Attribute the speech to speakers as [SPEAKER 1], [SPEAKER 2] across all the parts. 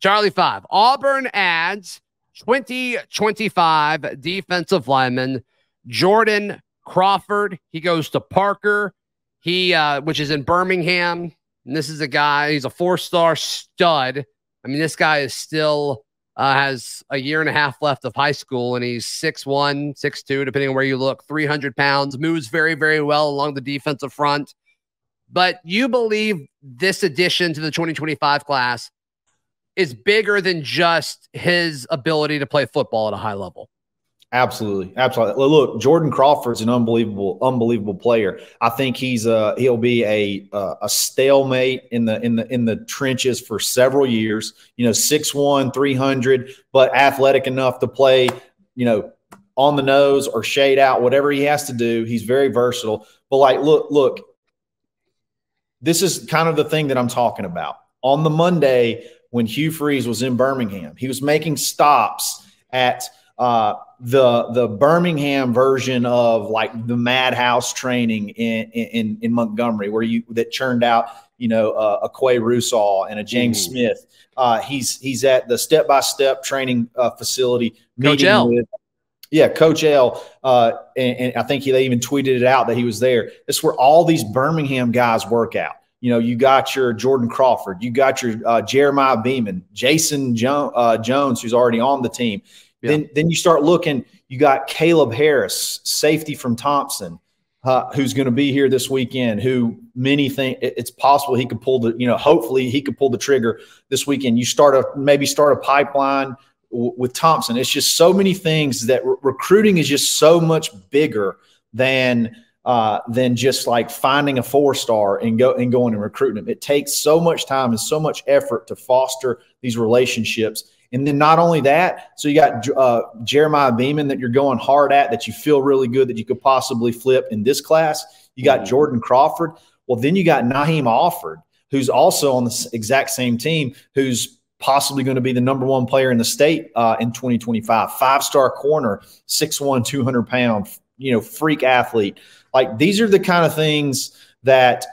[SPEAKER 1] Charlie 5. Auburn adds 2025 defensive lineman Jourdin Crawford. He goes to Parker, which is in Birmingham. And this is a guy, he's a 4-star stud. I mean, this guy is still has a year and a half left of high school, and he's 6'1", 6'2", depending on where you look, 300 pounds, moves very, very well along the defensive front. But you believe this addition to the 2025 class is bigger than just his ability to play football at a high level?
[SPEAKER 2] Absolutely. Look, Jourdin Crawford's an unbelievable player. I think he'll be a stalemate in the trenches for several years. 6'1", 300, but athletic enough to play, on the nose or shade out, whatever he has to do. He's very versatile. But look, this is kind of the thing that I'm talking about. On the Monday when Hugh Freeze was in Birmingham, he was making stops at the Birmingham version of like the Madhouse training in Montgomery, that churned out a Quay Russaw and a James Smith. He's at the step-by-step training facility meeting with Coach L. And I think they even tweeted it out that he was there. It's where all these Birmingham guys work out. You got your Jourdin Crawford, you got your Jeremiah Beeman, Jason Jones, who's already on the team. Yeah. Then you start looking, you got Caleb Harris, safety from Thompson, who's going to be here this weekend, who many think it's possible he could pull hopefully he could pull the trigger this weekend. You maybe start a pipeline with Thompson. It's just so many things that recruiting is just so much bigger than just like finding a 4-star and going and recruiting them. It takes so much time and so much effort to foster these relationships. And then not only that, so you got Jeremiah Beeman that you're going hard at, that you feel really good that you could possibly flip in this class. You got Jourdin Crawford. Well, then you got Naheem Alford, who's also on the exact same team, who's possibly going to be the number 1 player in the state in 2025. 5-star corner, 6'1", 200 pound, freak athlete. Like, these are the kind of things that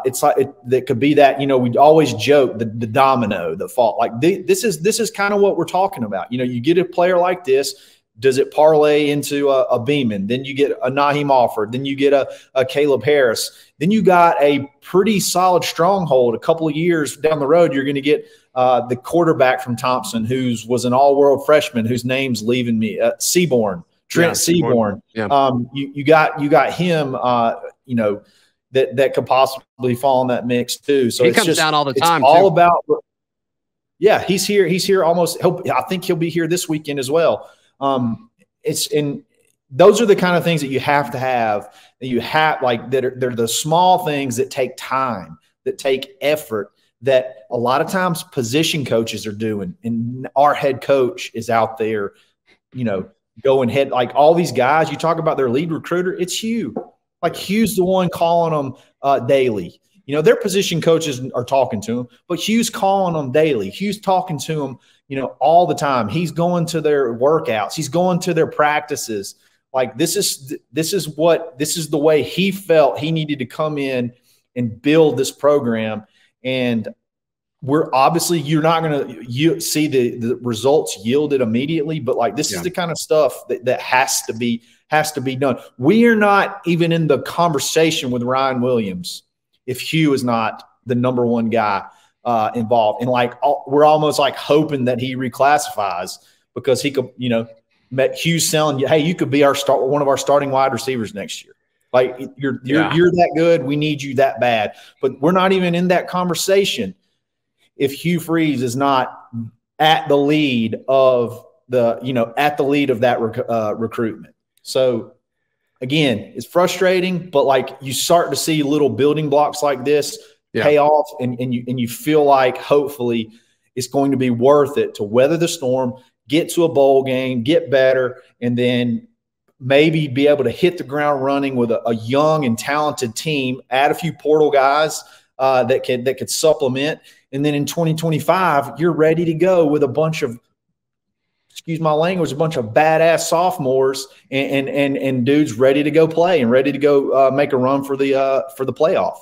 [SPEAKER 2] it's like that could be that, we'd always joke the domino that fall. Like this is kind of what we're talking about. You get a player like this, does it parlay into a Beeman? Then you get a Naheem Alford. Then you get a Caleb Harris. Then you got a pretty solid stronghold. A couple of years down the road, you're going to get the quarterback from Thompson, was an all-world freshman, whose name's leaving me, Trent Seaborn. Yeah. You got him, that could possibly fall in that mix too. So
[SPEAKER 1] he comes down all the time.
[SPEAKER 2] It's all about, he's here. He's here almost. I think he'll be here this weekend as well. Those are the kind of things that you have to have. They're the small things that take time, that take effort, that a lot of times position coaches are doing, and our head coach is out there, going head, like all these guys. You talk about their lead recruiter, it's Hugh. Like, Hugh's the one calling them daily. Their position coaches are talking to them, but Hugh's calling them daily. Hugh's talking to them, all the time. He's going to their workouts. He's going to their practices. Like, this is the way he felt he needed to come in and build this program. And you're not going to see the results yielded immediately, but like, this is the kind of stuff that has to be done. We are not even in the conversation with Ryan Williams if Hugh is not the number 1 guy involved. And we're almost like hoping that he reclassifies, because he could, Hugh's telling you, hey, you could be one of our starting wide receivers next year. Like, you're that good. We need you that bad. But we're not even in that conversation if Hugh Freeze is not at the lead of that recruitment. So again, it's frustrating, but you start to see little building blocks like this pay off, and you feel like hopefully it's going to be worth it to weather the storm, get to a bowl game, get better, and then maybe be able to hit the ground running with a young and talented team, add a few portal guys that could supplement. And then in 2025, you're ready to go with a bunch of, excuse my language, a bunch of badass sophomores and dudes ready to go play and ready to go make a run for the playoff.